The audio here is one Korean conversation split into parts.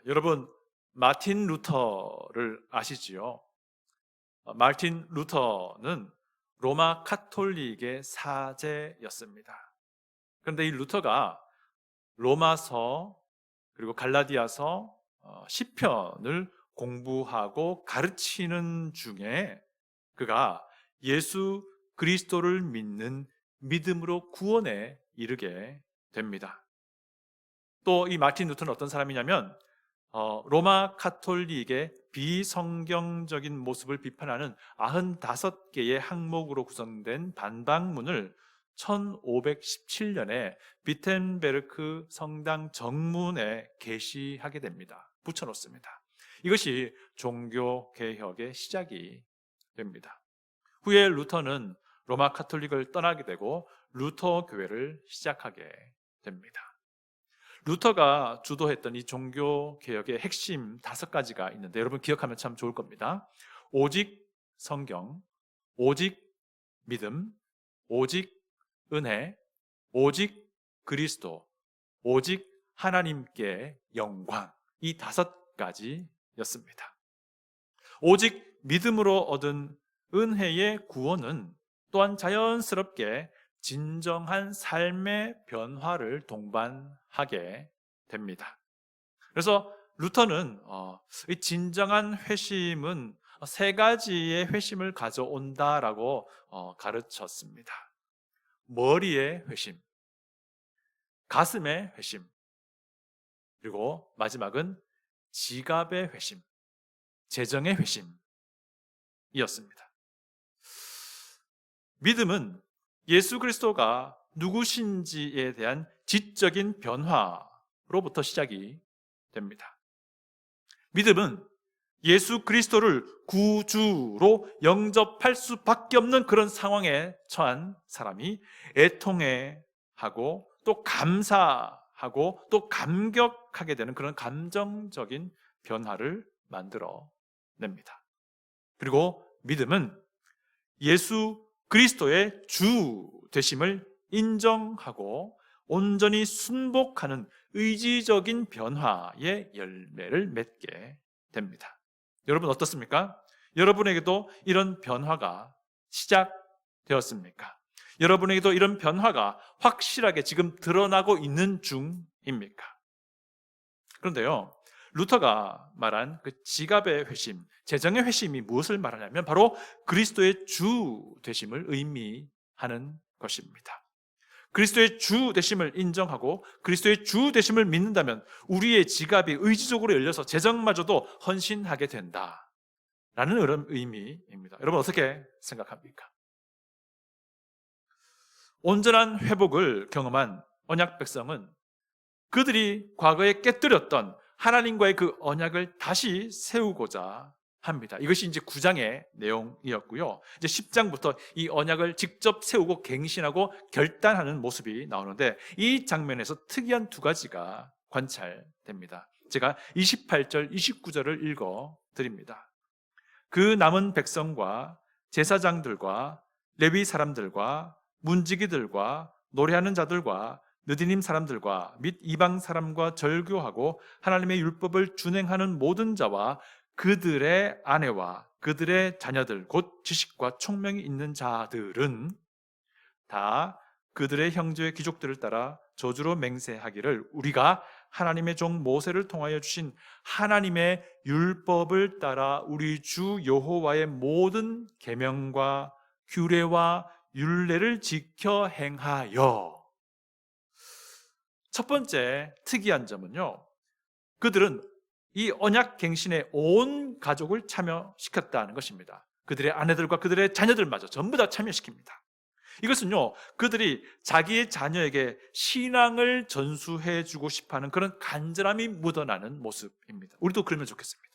여러분, 마틴 루터를 아시지요? 마틴 루터는 로마 카톨릭의 사제였습니다. 그런데 이 루터가 로마서 그리고 갈라디아서 시편을 공부하고 가르치는 중에 그가 예수 그리스도를 믿는 믿음으로 구원에 이르게 됩니다. 또 이 마틴 루터는 어떤 사람이냐면 로마 카톨릭의 비성경적인 모습을 비판하는 95개의 항목으로 구성된 반박문을 1517년에 비텐베르크 성당 정문에 게시하게 됩니다. 붙여놓습니다. 이것이 종교개혁의 시작이 됩니다. 후에 루터는 로마 카톨릭을 떠나게 되고 루터 교회를 시작하게 됩니다. 루터가 주도했던 이 종교 개혁의 핵심 5가지가 있는데 여러분 기억하면 참 좋을 겁니다. 오직 성경, 오직 믿음, 오직 은혜, 오직 그리스도, 오직 하나님께 영광. 이 5가지였습니다. 오직 믿음으로 얻은 은혜의 구원은 또한 자연스럽게 진정한 삶의 변화를 동반하게 됩니다. 그래서 루터는 이 진정한 회심은 3가지의 회심을 가져온다라고 가르쳤습니다. 머리의 회심, 가슴의 회심, 그리고 마지막은 지갑의 회심, 재정의 회심이었습니다. 믿음은 예수 그리스도가 누구신지에 대한 지적인 변화로부터 시작이 됩니다. 믿음은 예수 그리스도를 구주로 영접할 수밖에 없는 그런 상황에 처한 사람이 애통해하고 또 감사하고 또 감격하게 되는 그런 감정적인 변화를 만들어냅니다. 그리고 믿음은 예수 그리스도의 주 되심을 인정하고 온전히 순복하는 의지적인 변화의 열매를 맺게 됩니다. 여러분 어떻습니까? 여러분에게도 이런 변화가 시작되었습니까? 여러분에게도 이런 변화가 확실하게 지금 드러나고 있는 중입니까? 그런데요, 루터가 말한 그 지갑의 회심, 재정의 회심이 무엇을 말하냐면 바로 그리스도의 주 되심을 의미하는 것입니다. 그리스도의 주 되심을 인정하고 그리스도의 주 되심을 믿는다면 우리의 지갑이 의지적으로 열려서 재정마저도 헌신하게 된다라는 그런 의미입니다. 여러분 어떻게 생각합니까? 온전한 회복을 경험한 언약 백성은 그들이 과거에 깨뜨렸던 하나님과의 그 언약을 다시 세우고자 합니다. 이것이 이제 9장의 내용이었고요. 이제 10장부터 이 언약을 직접 세우고 갱신하고 결단하는 모습이 나오는데 이 장면에서 특이한 2가지가 관찰됩니다. 제가 28절, 29절을 읽어 드립니다. 그 남은 백성과 제사장들과 레위 사람들과 문지기들과 노래하는 자들과 느디님 사람들과 및 이방 사람과 절교하고 하나님의 율법을 준행하는 모든 자와 그들의 아내와 그들의 자녀들 곧 지식과 총명이 있는 자들은 다 그들의 형제의 귀족들을 따라 저주로 맹세하기를 우리가 하나님의 종 모세를 통하여 주신 하나님의 율법을 따라 우리 주 여호와의 모든 계명과 규례와 율례를 지켜 행하여. 첫 번째 특이한 점은요, 그들은 이 언약 갱신에 온 가족을 참여시켰다는 것입니다. 그들의 아내들과 그들의 자녀들마저 전부 다 참여시킵니다. 이것은요, 그들이 자기의 자녀에게 신앙을 전수해주고 싶어하는 그런 간절함이 묻어나는 모습입니다. 우리도 그러면 좋겠습니다.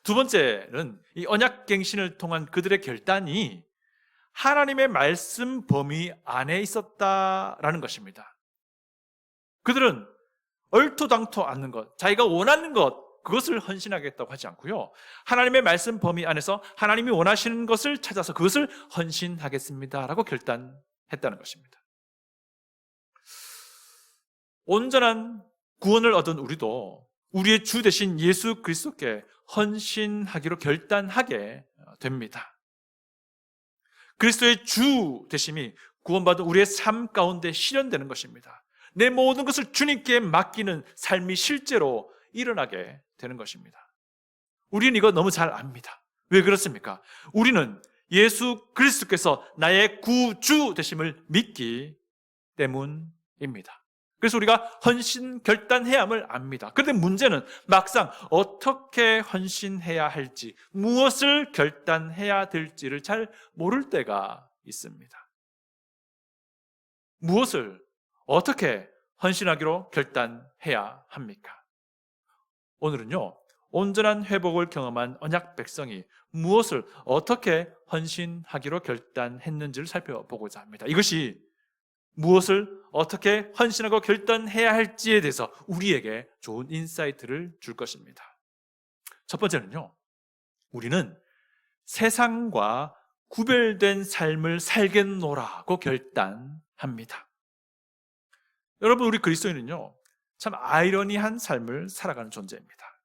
2번째는 이 언약갱신을 통한 그들의 결단이 하나님의 말씀 범위 안에 있었다라는 것입니다. 그들은 얼토당토 않는 것, 자기가 원하는 것, 그것을 헌신하겠다고 하지 않고요, 하나님의 말씀 범위 안에서 하나님이 원하시는 것을 찾아서 그것을 헌신하겠습니다라고 결단했다는 것입니다. 온전한 구원을 얻은 우리도 우리의 주 되신 예수 그리스도께 헌신하기로 결단하게 됩니다. 그리스도의 주 되심이 구원받은 우리의 삶 가운데 실현되는 것입니다. 내 모든 것을 주님께 맡기는 삶이 실제로 일어나게 되는 것입니다. 우리는 이거 너무 잘 압니다. 왜 그렇습니까? 우리는 예수 그리스도께서 나의 구주 되심을 믿기 때문입니다. 그래서 우리가 헌신 결단해야 함을 압니다. 그런데 문제는 막상 어떻게 헌신해야 할지, 무엇을 결단해야 될지를 잘 모를 때가 있습니다. 무엇을 어떻게 헌신하기로 결단해야 합니까? 오늘은요, 온전한 회복을 경험한 언약 백성이 무엇을 어떻게 헌신하기로 결단했는지를 살펴보고자 합니다. 이것이 무엇을 어떻게 헌신하고 결단해야 할지에 대해서 우리에게 좋은 인사이트를 줄 것입니다. 첫 번째는요, 우리는 세상과 구별된 삶을 살겠노라고 결단합니다. 여러분, 우리 그리스도인은요, 참 아이러니한 삶을 살아가는 존재입니다.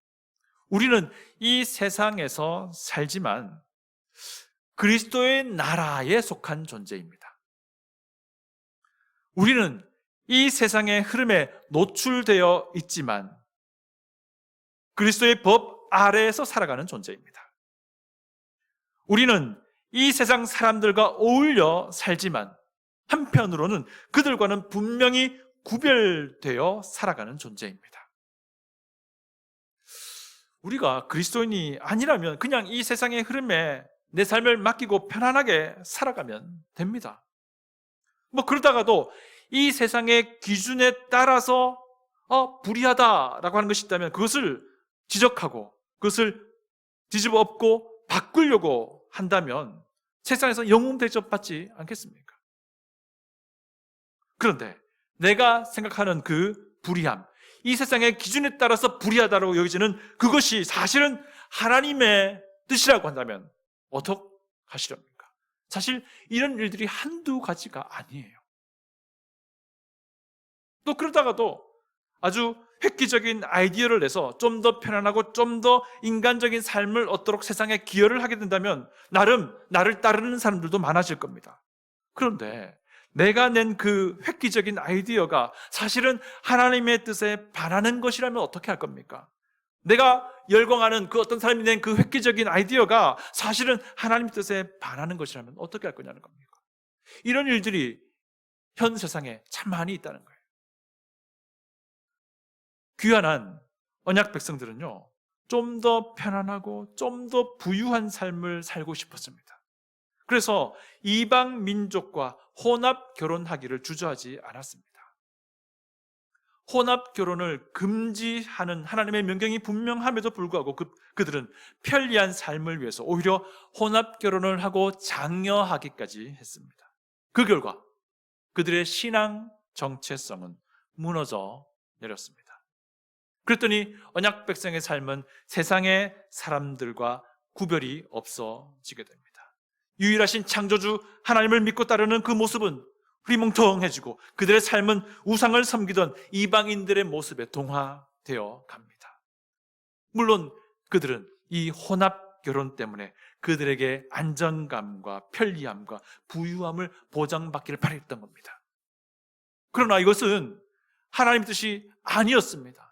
우리는 이 세상에서 살지만 그리스도의 나라에 속한 존재입니다. 우리는 이 세상의 흐름에 노출되어 있지만 그리스도의 법 아래에서 살아가는 존재입니다. 우리는 이 세상 사람들과 어울려 살지만 한편으로는 그들과는 분명히 구별되어 살아가는 존재입니다. 우리가 그리스도인이 아니라면 그냥 이 세상의 흐름에 내 삶을 맡기고 편안하게 살아가면 됩니다. 그러다가도 이 세상의 기준에 따라서 불의하다라고 하는 것이 있다면 그것을 지적하고 그것을 뒤집어 엎고 바꾸려고 한다면 세상에서 영웅 대접받지 않겠습니까? 그런데 내가 생각하는 그 불의함, 이 세상의 기준에 따라서 불의하다고 여겨지는 그것이 사실은 하나님의 뜻이라고 한다면 어떡하시렵니까? 사실 이런 일들이 한두 가지가 아니에요. 또 그러다가도 아주 획기적인 아이디어를 내서 좀 더 편안하고 좀 더 인간적인 삶을 얻도록 세상에 기여를 하게 된다면 나름 나를 따르는 사람들도 많아질 겁니다. 그런데 내가 낸 그 획기적인 아이디어가 사실은 하나님의 뜻에 반하는 것이라면 어떻게 할 겁니까? 내가 열광하는 그 어떤 사람이 낸 그 획기적인 아이디어가 사실은 하나님의 뜻에 반하는 것이라면 어떻게 할 거냐는 겁니까? 이런 일들이 현 세상에 참 많이 있다는 거예요. 귀환한 언약 백성들은요, 좀 더 편안하고 좀 더 부유한 삶을 살고 싶었습니다. 그래서 이방 민족과 혼합 결혼하기를 주저하지 않았습니다. 혼합 결혼을 금지하는 하나님의 명령이 분명함에도 불구하고 그들은 편리한 삶을 위해서 오히려 혼합 결혼을 하고 장려하기까지 했습니다. 그 결과 그들의 신앙 정체성은 무너져 내렸습니다. 그랬더니 언약 백성의 삶은 세상의 사람들과 구별이 없어지게 됩니다. 유일하신 창조주 하나님을 믿고 따르는 그 모습은 흐리멍텅해지고 그들의 삶은 우상을 섬기던 이방인들의 모습에 동화되어 갑니다. 물론 그들은 이 혼합 결혼 때문에 그들에게 안정감과 편리함과 부유함을 보장받기를 바랬던 겁니다. 그러나 이것은 하나님의 뜻이 아니었습니다.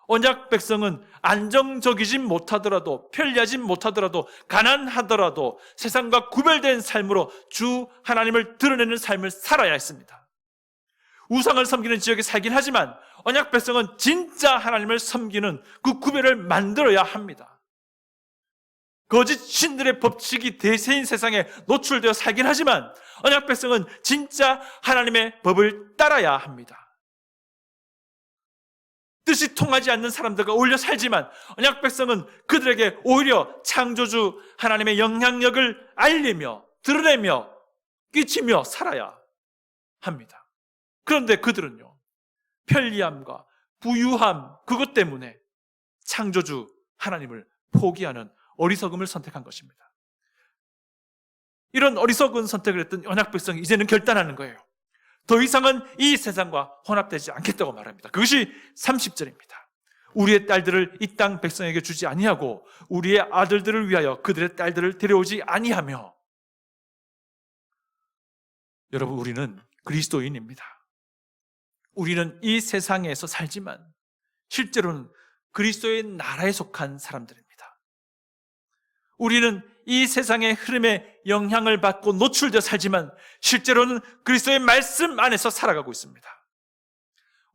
언약 백성은 안정적이진 못하더라도, 편리하진 못하더라도, 가난하더라도 세상과 구별된 삶으로 주 하나님을 드러내는 삶을 살아야 했습니다. 우상을 섬기는 지역에 살긴 하지만 언약 백성은 진짜 하나님을 섬기는 그 구별을 만들어야 합니다. 거짓 신들의 법칙이 대세인 세상에 노출되어 살긴 하지만 언약 백성은 진짜 하나님의 법을 따라야 합니다. 뜻이 통하지 않는 사람들과 어울려 살지만 언약 백성은 그들에게 오히려 창조주 하나님의 영향력을 알리며 드러내며 끼치며 살아야 합니다. 그런데 그들은요, 편리함과 부유함 그것 때문에 창조주 하나님을 포기하는 어리석음을 선택한 것입니다. 이런 어리석은 선택을 했던 언약 백성이 이제는 결단하는 거예요. 더 이상은 이 세상과 혼합되지 않겠다고 말합니다. 그것이 30절입니다. 우리의 딸들을 이 땅 백성에게 주지 아니하고 우리의 아들들을 위하여 그들의 딸들을 데려오지 아니하며. 여러분, 우리는 그리스도인입니다. 우리는 이 세상에서 살지만 실제로는 그리스도의 나라에 속한 사람들입니다. 우리는 이 세상의 흐름에 영향을 받고 노출되어 살지만 실제로는 그리스도의 말씀 안에서 살아가고 있습니다.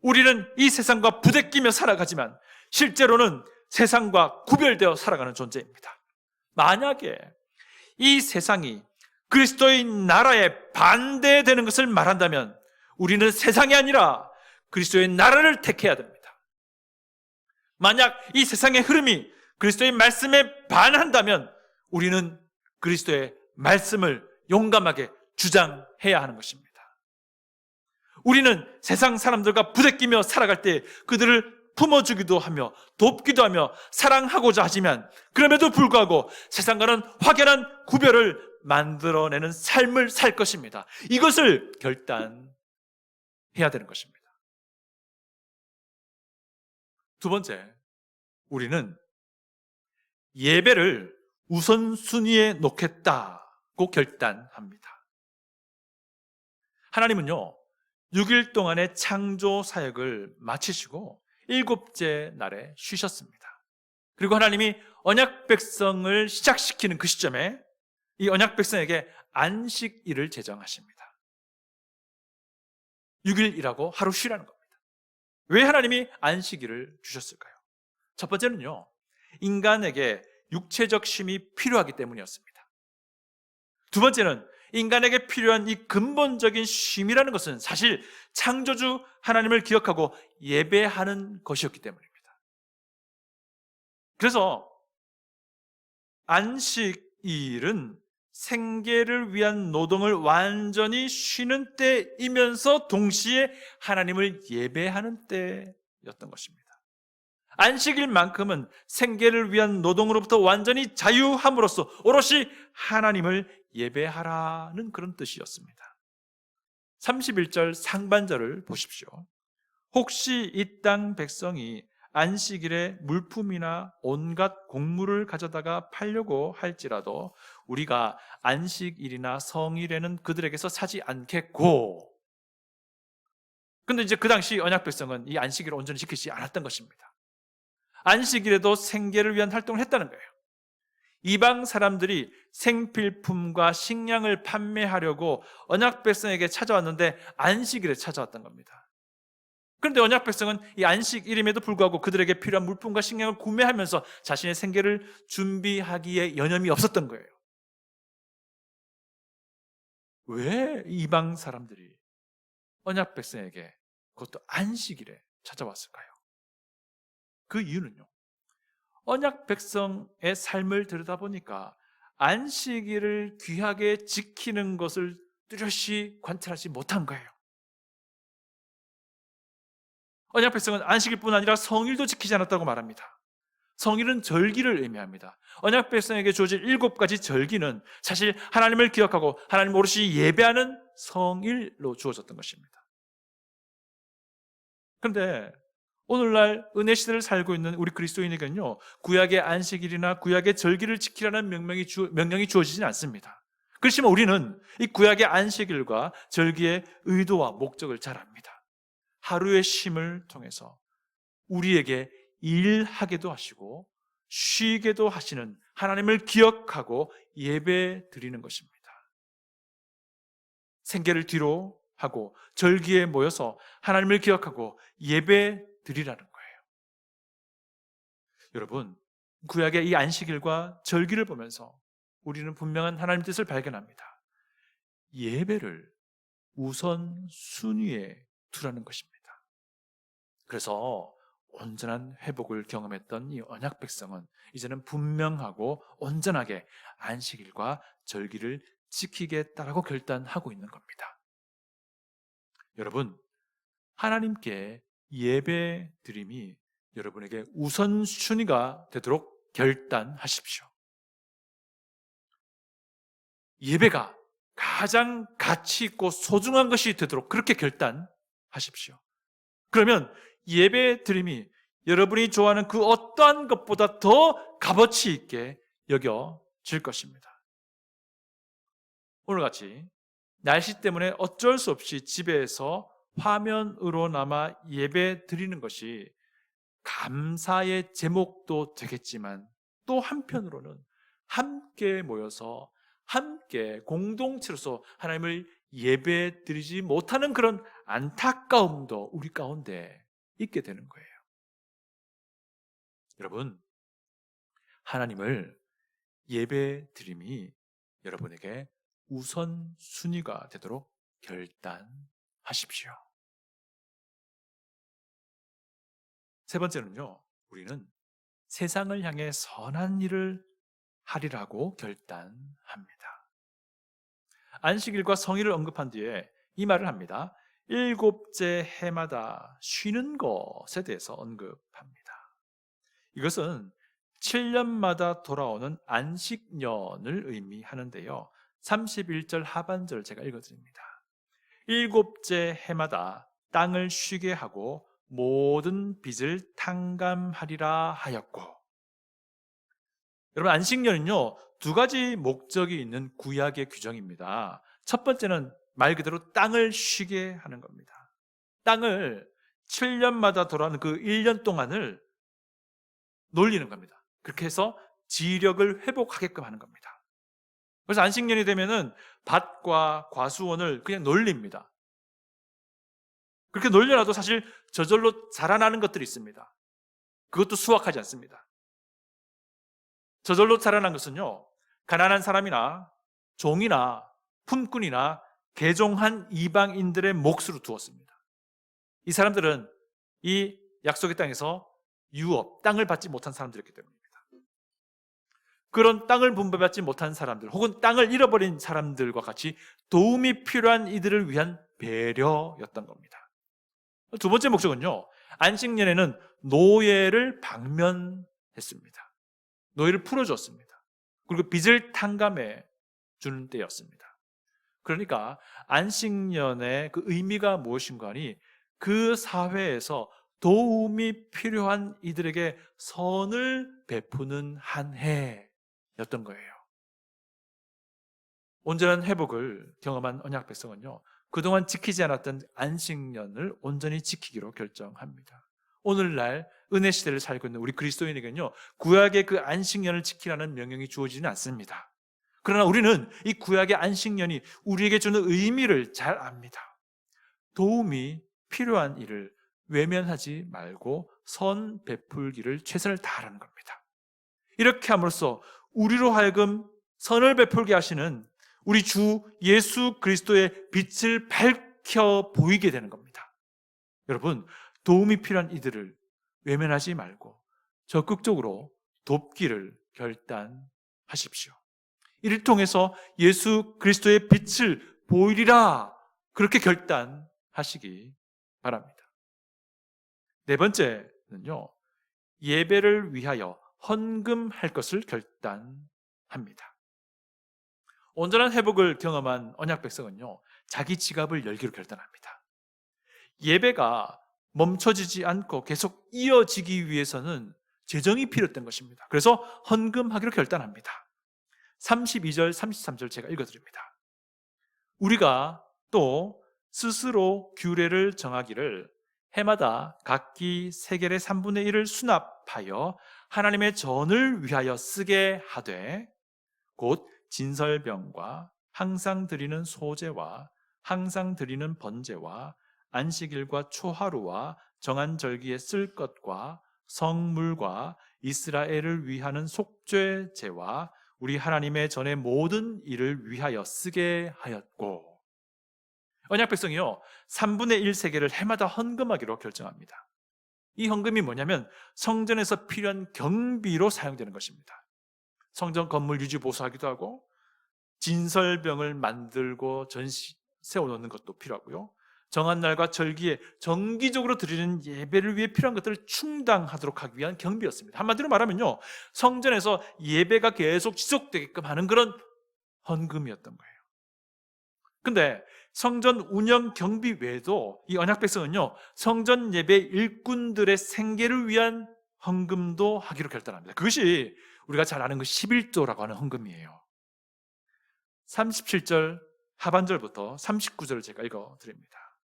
우리는 이 세상과 부대끼며 살아가지만 실제로는 세상과 구별되어 살아가는 존재입니다. 만약에 이 세상이 그리스도의 나라에 반대되는 것을 말한다면 우리는 세상이 아니라 그리스도의 나라를 택해야 됩니다. 만약 이 세상의 흐름이 그리스도의 말씀에 반한다면 우리는 그리스도의 말씀을 용감하게 주장해야 하는 것입니다. 우리는 세상 사람들과 부대끼며 살아갈 때 그들을 품어주기도 하며 돕기도 하며 사랑하고자 하지만 그럼에도 불구하고 세상과는 확연한 구별을 만들어내는 삶을 살 것입니다. 이것을 결단해야 되는 것입니다. 두 번째, 우리는 예배를 우선순위에 놓겠다고 결단합니다. 하나님은요, 6일 동안의 창조 사역을 마치시고 7째 날에 쉬셨습니다. 그리고 하나님이 언약 백성을 시작시키는 그 시점에 이 언약 백성에게 안식일을 제정하십니다. 6일이라고 하루 쉬라는 겁니다. 왜 하나님이 안식일을 주셨을까요? 첫 번째는요, 인간에게 육체적 쉼이 필요하기 때문이었습니다. 두 번째는 인간에게 필요한 이 근본적인 쉼이라는 것은 사실 창조주 하나님을 기억하고 예배하는 것이었기 때문입니다. 그래서 안식일은 생계를 위한 노동을 완전히 쉬는 때이면서 동시에 하나님을 예배하는 때였던 것입니다. 안식일만큼은 생계를 위한 노동으로부터 완전히 자유함으로써 오롯이 하나님을 예배하라는 그런 뜻이었습니다. 31절 상반절을 보십시오. 혹시 이 땅 백성이 안식일에 물품이나 온갖 곡물을 가져다가 팔려고 할지라도 우리가 안식일이나 성일에는 그들에게서 사지 않겠고. 근데 이제 그 당시 언약 백성은 이 안식일을 온전히 지키지 않았던 것입니다. 안식일에도 생계를 위한 활동을 했다는 거예요. 이방 사람들이 생필품과 식량을 판매하려고 언약 백성에게 찾아왔는데 안식일에 찾아왔던 겁니다. 그런데 언약 백성은 이 안식일임에도 불구하고 그들에게 필요한 물품과 식량을 구매하면서 자신의 생계를 준비하기에 여념이 없었던 거예요. 왜 이방 사람들이 언약 백성에게 그것도 안식일에 찾아왔을까요? 그 이유는요, 언약 백성의 삶을 들여다보니까 안식일을 귀하게 지키는 것을 뚜렷이 관찰하지 못한 거예요. 언약 백성은 안식일뿐 아니라 성일도 지키지 않았다고 말합니다. 성일은 절기를 의미합니다. 언약 백성에게 주어진 7가지 절기는 사실 하나님을 기억하고 하나님 오롯이 예배하는 성일로 주어졌던 것입니다. 그런데 오늘날 은혜 시대를 살고 있는 우리 그리스도인에게는요, 구약의 안식일이나 구약의 절기를 지키라는 명령이 주어지진 않습니다. 그렇지만 우리는 이 구약의 안식일과 절기의 의도와 목적을 잘 압니다. 하루의 쉼을 통해서 우리에게 일하게도 하시고 쉬게도 하시는 하나님을 기억하고 예배 드리는 것입니다. 생계를 뒤로 하고 절기에 모여서 하나님을 기억하고 예배 드리라는 거예요. 여러분, 구약의 이 안식일과 절기를 보면서 우리는 분명한 하나님 뜻을 발견합니다. 예배를 우선 순위에 두라는 것입니다. 그래서 온전한 회복을 경험했던 이 언약 백성은 이제는 분명하고 온전하게 안식일과 절기를 지키겠다라고 결단하고 있는 겁니다. 여러분, 하나님께 예배 드림이 여러분에게 우선순위가 되도록 결단하십시오. 예배가 가장 가치 있고 소중한 것이 되도록 그렇게 결단하십시오. 그러면 예배 드림이 여러분이 좋아하는 그 어떠한 것보다 더 값어치 있게 여겨질 것입니다. 오늘같이 날씨 때문에 어쩔 수 없이 집에서 화면으로나마 예배 드리는 것이 감사의 제목도 되겠지만 또 한편으로는 함께 모여서 함께 공동체로서 하나님을 예배 드리지 못하는 그런 안타까움도 우리 가운데 있게 되는 거예요. 여러분, 하나님을 예배 드림이 여러분에게 우선순위가 되도록 결단하십시오. 세 번째는요, 우리는 세상을 향해 선한 일을 하리라고 결단합니다. 안식일과 성일을 언급한 뒤에 이 말을 합니다. 일곱째 해마다 쉬는 것에 대해서 언급합니다. 이것은 7년마다 돌아오는 안식년을 의미하는데요. 31절 하반절 제가 읽어드립니다. 일곱째 해마다 땅을 쉬게 하고 모든 빚을 탕감하리라 하였고, 여러분 안식년은요 2가지 목적이 있는 구약의 규정입니다. 첫 번째는 말 그대로 땅을 쉬게 하는 겁니다. 땅을 7년마다 돌아오는 그 1년 동안을 놀리는 겁니다. 그렇게 해서 지력을 회복하게끔 하는 겁니다. 그래서 안식년이 되면은 밭과 과수원을 그냥 놀립니다. 그렇게 놀려놔도 사실 저절로 자라나는 것들이 있습니다. 그것도 수확하지 않습니다. 저절로 자라난 것은요, 가난한 사람이나 종이나 품꾼이나 개종한 이방인들의 몫으로 두었습니다. 이 사람들은 이 약속의 땅에서 유업, 땅을 받지 못한 사람들이었기 때문입니다. 그런 땅을 분배받지 못한 사람들 혹은 땅을 잃어버린 사람들과 같이 도움이 필요한 이들을 위한 배려였던 겁니다. 두 번째 목적은요, 안식년에는 노예를 방면했습니다. 노예를 풀어줬습니다. 그리고 빚을 탕감해 주는 때였습니다. 그러니까 안식년의 그 의미가 무엇인가 하니 그 사회에서 도움이 필요한 이들에게 선을 베푸는 한 해였던 거예요. 온전한 회복을 경험한 언약 백성은요, 그동안 지키지 않았던 안식년을 온전히 지키기로 결정합니다. 오늘날 은혜 시대를 살고 있는 우리 그리스도인에게는요, 구약의 그 안식년을 지키라는 명령이 주어지지는 않습니다. 그러나 우리는 이 구약의 안식년이 우리에게 주는 의미를 잘 압니다. 도움이 필요한 일을 외면하지 말고 선 베풀기를 최선을 다하라는 겁니다. 이렇게 함으로써 우리로 하여금 선을 베풀게 하시는 우리 주 예수 그리스도의 빛을 밝혀 보이게 되는 겁니다. 여러분, 도움이 필요한 이들을 외면하지 말고 적극적으로 돕기를 결단하십시오. 이를 통해서 예수 그리스도의 빛을 보이리라, 그렇게 결단하시기 바랍니다. 네 번째는요, 예배를 위하여 헌금할 것을 결단합니다. 온전한 회복을 경험한 언약 백성은요, 자기 지갑을 열기로 결단합니다. 예배가 멈춰지지 않고 계속 이어지기 위해서는 재정이 필요했던 것입니다. 그래서 헌금하기로 결단합니다. 32절, 33절 제가 읽어드립니다. 우리가 또 스스로 규례를 정하기를 해마다 각기 세겔의 3분의 1을 수납하여 하나님의 전을 위하여 쓰게 하되, 곧 진설병과 항상 드리는 소제와 항상 드리는 번제와 안식일과 초하루와 정한 절기에 쓸 것과 성물과 이스라엘을 위하는 속죄제와 우리 하나님의 전의 모든 일을 위하여 쓰게 하였고, 언약 백성이요 3분의 1 세겔을 해마다 헌금하기로 결정합니다. 이 헌금이 뭐냐면 성전에서 필요한 경비로 사용되는 것입니다. 성전 건물 유지 보수하기도 하고, 진설병을 만들고 세워놓는 것도 필요하고요, 정한 날과 절기에 정기적으로 드리는 예배를 위해 필요한 것들을 충당하도록 하기 위한 경비였습니다. 한마디로 말하면요, 성전에서 예배가 계속 지속되게끔 하는 그런 헌금이었던 거예요. 근데 성전 운영 경비 외에도 이 언약 백성은요, 성전 예배 일꾼들의 생계를 위한 헌금도 하기로 결단합니다. 그것이 우리가 잘 아는 그 11조라고 하는 헌금이에요. 37절 하반절부터 39절을 제가 읽어드립니다.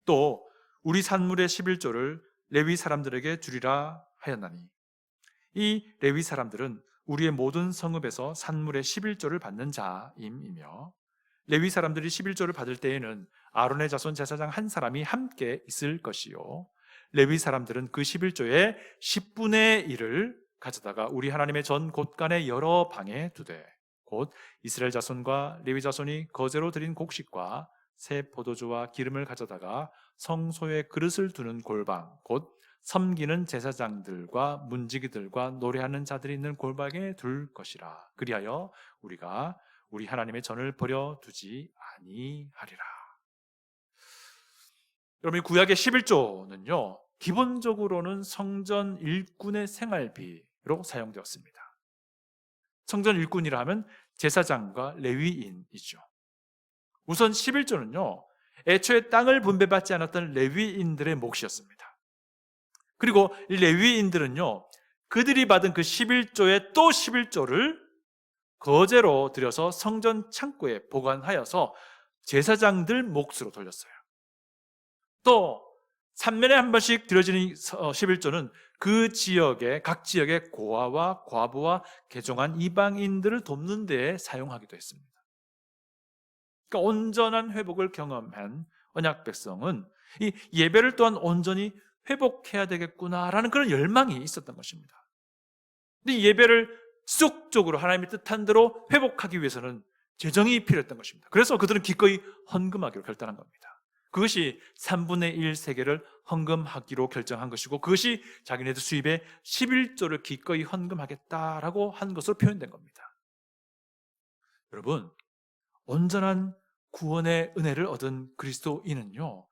또 우리 산물의 11조를 레위 사람들에게 주리라 하였나니, 이 레위 사람들은 우리의 모든 성읍에서 산물의 11조를 받는 자임이며, 레위 사람들이 11조를 받을 때에는 아론의 자손 제사장 한 사람이 함께 있을 것이요, 레위 사람들은 그 11조의 10분의 1을 가져다가 우리 하나님의 전 곳간의 여러 방에 두되, 곧 이스라엘 자손과 레위 자손이 거제로 드린 곡식과 새 포도주와 기름을 가져다가 성소에 그릇을 두는 골방, 곧 섬기는 제사장들과 문지기들과 노래하는 자들이 있는 골방에 둘 것이라. 그리하여 우리가 우리 하나님의 전을 버려두지 아니하리라. 여러분, 구약의 11조는요, 기본적으로는 성전 일꾼의 생활비로 사용되었습니다. 성전 일꾼이라 하면 제사장과 레위인이죠. 우선 11조는요, 애초에 땅을 분배받지 않았던 레위인들의 몫이었습니다. 그리고 이 레위인들은요, 그들이 받은 그 11조의 또 11조를 거제로 들여서 성전 창고에 보관하여서 제사장들 몫으로 돌렸어요. 또 3년에 한 번씩 드려지는 11조는 그 지역의, 각 지역의 고아와 과부와 개종한 이방인들을 돕는 데에 사용하기도 했습니다. 그러니까 온전한 회복을 경험한 언약 백성은 이 예배를 또한 온전히 회복해야 되겠구나라는 그런 열망이 있었던 것입니다. 근데 이 예배를 지속적으로 하나님의 뜻한 대로 회복하기 위해서는 재정이 필요했던 것입니다. 그래서 그들은 기꺼이 헌금하기로 결단한 겁니다. 그것이 3분의 1 세계를 헌금하기로 결정한 것이고, 그것이 자기네들 수입의 11조를 기꺼이 헌금하겠다라고 한 것으로 표현된 겁니다. 여러분, 온전한 구원의 은혜를 얻은 그리스도인은요,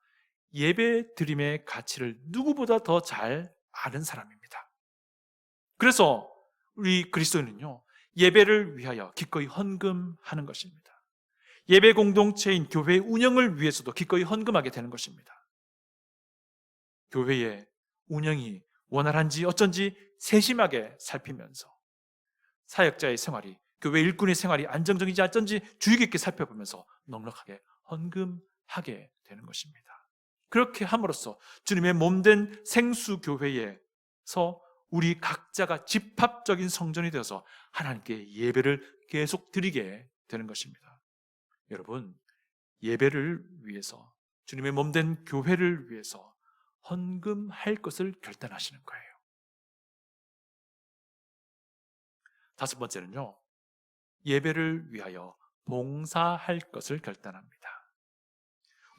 예배 드림의 가치를 누구보다 더 잘 아는 사람입니다. 그래서 우리 그리스도인은요, 예배를 위하여 기꺼이 헌금하는 것입니다. 예배 공동체인 교회의 운영을 위해서도 기꺼이 헌금하게 되는 것입니다. 교회의 운영이 원활한지 어쩐지 세심하게 살피면서, 사역자의 생활이, 교회 일꾼의 생활이 안정적인지 어쩐지 주의 깊게 살펴보면서 넉넉하게 헌금하게 되는 것입니다. 그렇게 함으로써 주님의 몸된 생수교회에서 우리 각자가 집합적인 성전이 되어서 하나님께 예배를 계속 드리게 되는 것입니다. 여러분, 예배를 위해서, 주님의 몸된 교회를 위해서 헌금할 것을 결단하시는 거예요. 다섯 번째는요, 예배를 위하여 봉사할 것을 결단합니다.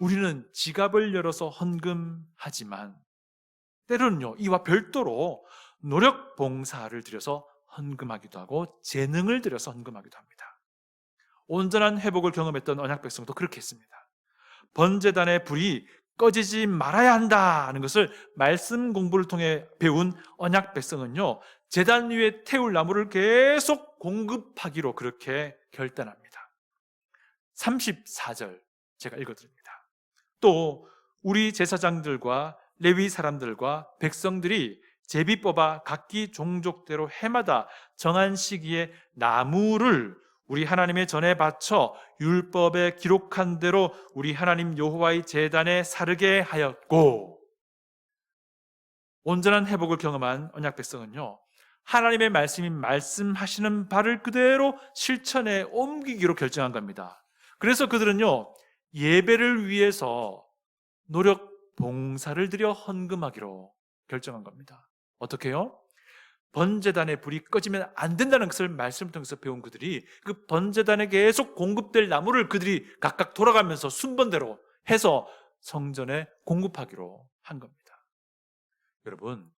우리는 지갑을 열어서 헌금하지만 때로는요, 이와 별도로 노력 봉사를 들여서 헌금하기도 하고 재능을 들여서 헌금하기도 합니다. 온전한 회복을 경험했던 언약 백성도 그렇게 했습니다. 번제단의 불이 꺼지지 말아야 한다는 것을 말씀 공부를 통해 배운 언약 백성은요, 제단 위에 태울 나무를 계속 공급하기로 그렇게 결단합니다. 34절 제가 읽어드립니다. 또 우리 제사장들과 레위 사람들과 백성들이 제비 뽑아 각기 종족대로 해마다 정한 시기에 나무를 우리 하나님의 전에 바쳐 율법에 기록한 대로 우리 하나님 여호와의 제단에 사르게 하였고, 온전한 회복을 경험한 언약 백성은요, 하나님의 말씀이 말씀하시는 바를 그대로 실천에 옮기기로 결정한 겁니다. 그래서 그들은요, 예배를 위해서 노력 봉사를 들여 헌금하기로 결정한 겁니다. 어떻게 해요? 번제단의 불이 꺼지면 안 된다는 것을 말씀을 통해서 배운 그들이 그 번제단에 계속 공급될 나무를 그들이 각각 돌아가면서 순번대로 해서 성전에 공급하기로 한 겁니다. 여러분,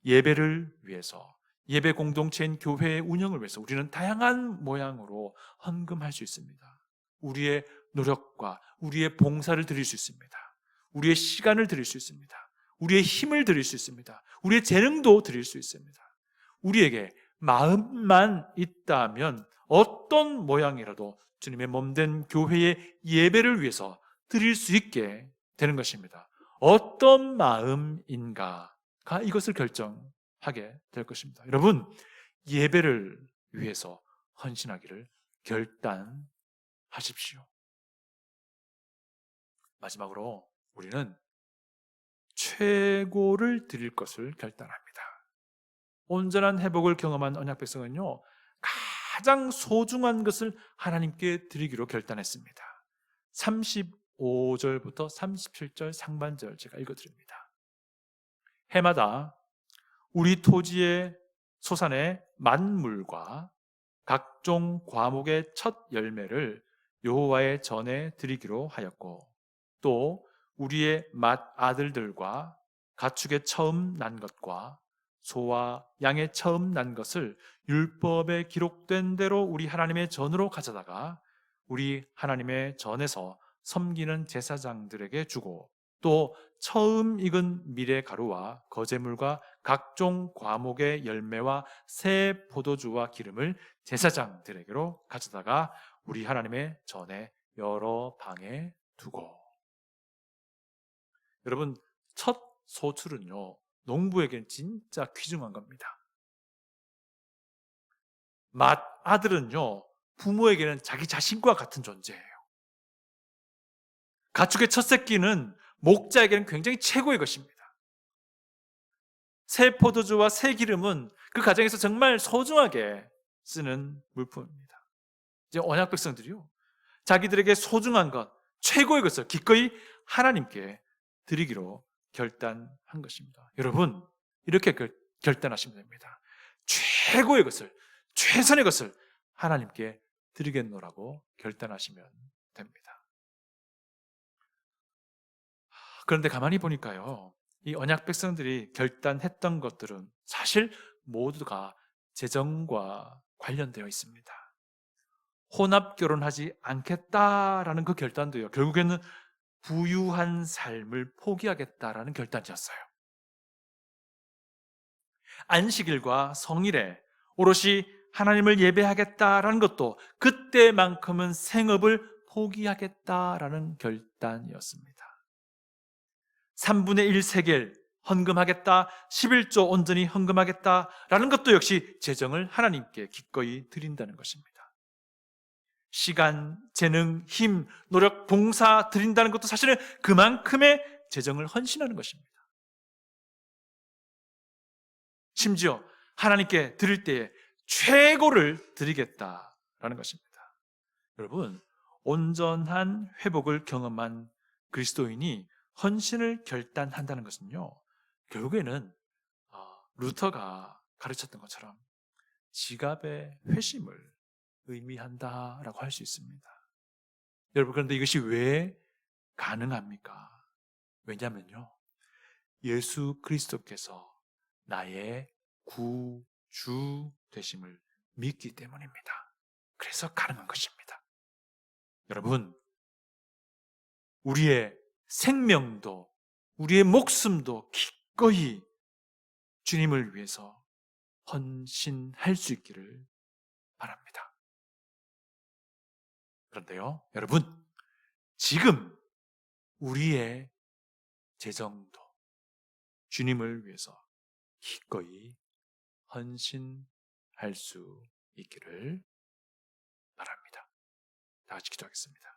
예배를 위해서, 예배 공동체인 교회의 운영을 위해서 우리는 다양한 모양으로 헌금할 수 있습니다. 우리의 노력과 우리의 봉사를 드릴 수 있습니다. 우리의 시간을 드릴 수 있습니다. 우리의 힘을 드릴 수 있습니다. 우리의 재능도 드릴 수 있습니다. 우리에게 마음만 있다면 어떤 모양이라도 주님의 몸된 교회의 예배를 위해서 드릴 수 있게 되는 것입니다. 어떤 마음인가가 이것을 결정하게 될 것입니다. 여러분, 예배를 위해서 헌신하기를 결단하십시오. 마지막으로 우리는 최고를 드릴 것을 결단합니다. 온전한 회복을 경험한 언약 백성은요, 가장 소중한 것을 하나님께 드리기로 결단했습니다. 35절부터 37절 상반절 제가 읽어드립니다. 해마다 우리 토지의 소산의 만물과 각종 과목의 첫 열매를 여호와의 전에 드리기로 하였고, 또 우리의 맏아들들과 가축의 처음 난 것과 소와 양의 처음 난 것을 율법에 기록된 대로 우리 하나님의 전으로 가져다가 우리 하나님의 전에서 섬기는 제사장들에게 주고, 또 처음 익은 밀의 가루와 거제물과 각종 과목의 열매와 새 포도주와 기름을 제사장들에게로 가져다가 우리 하나님의 전에 여러 방에 두고. 여러분, 첫 소출은요, 농부에게는 진짜 귀중한 겁니다. 맏아들은요, 부모에게는 자기 자신과 같은 존재예요. 가축의 첫 새끼는 목자에게는 굉장히 최고의 것입니다. 새 포도주와 새 기름은 그 가정에서 정말 소중하게 쓰는 물품입니다. 이제 언약 백성들이요, 자기들에게 소중한 것, 최고의 것을 기꺼이 하나님께 드리기로 결단한 것입니다. 여러분, 이렇게 결단하시면 됩니다. 최고의 것을, 최선의 것을 하나님께 드리겠노라고 결단하시면 됩니다. 그런데 가만히 보니까요, 이 언약 백성들이 결단했던 것들은 사실 모두가 재정과 관련되어 있습니다. 혼합 결혼하지 않겠다라는 그 결단도요, 결국에는 부유한 삶을 포기하겠다라는 결단이었어요. 안식일과 성일에 오롯이 하나님을 예배하겠다라는 것도 그때만큼은 생업을 포기하겠다라는 결단이었습니다. 3분의 1 세겔 헌금하겠다, 11조 온전히 헌금하겠다라는 것도 역시 재정을 하나님께 기꺼이 드린다는 것입니다. 시간, 재능, 힘, 노력, 봉사 드린다는 것도 사실은 그만큼의 재정을 헌신하는 것입니다. 심지어 하나님께 드릴 때에 최고를 드리겠다라는 것입니다. 여러분, 온전한 회복을 경험한 그리스도인이 헌신을 결단한다는 것은요, 결국에는 루터가 가르쳤던 것처럼 지갑의 회심을 의미한다라고 할 수 있습니다. 여러분, 그런데 이것이 왜 가능합니까? 왜냐면요, 예수 그리스도께서 나의 구주 되심을 믿기 때문입니다. 그래서 가능한 것입니다. 여러분, 우리의 생명도 우리의 목숨도 기꺼이 주님을 위해서 헌신할 수 있기를 바랍니다. 그런데요, 여러분, 지금 우리의 재정도 주님을 위해서 기꺼이 헌신할 수 있기를 바랍니다. 다 같이 기도하겠습니다.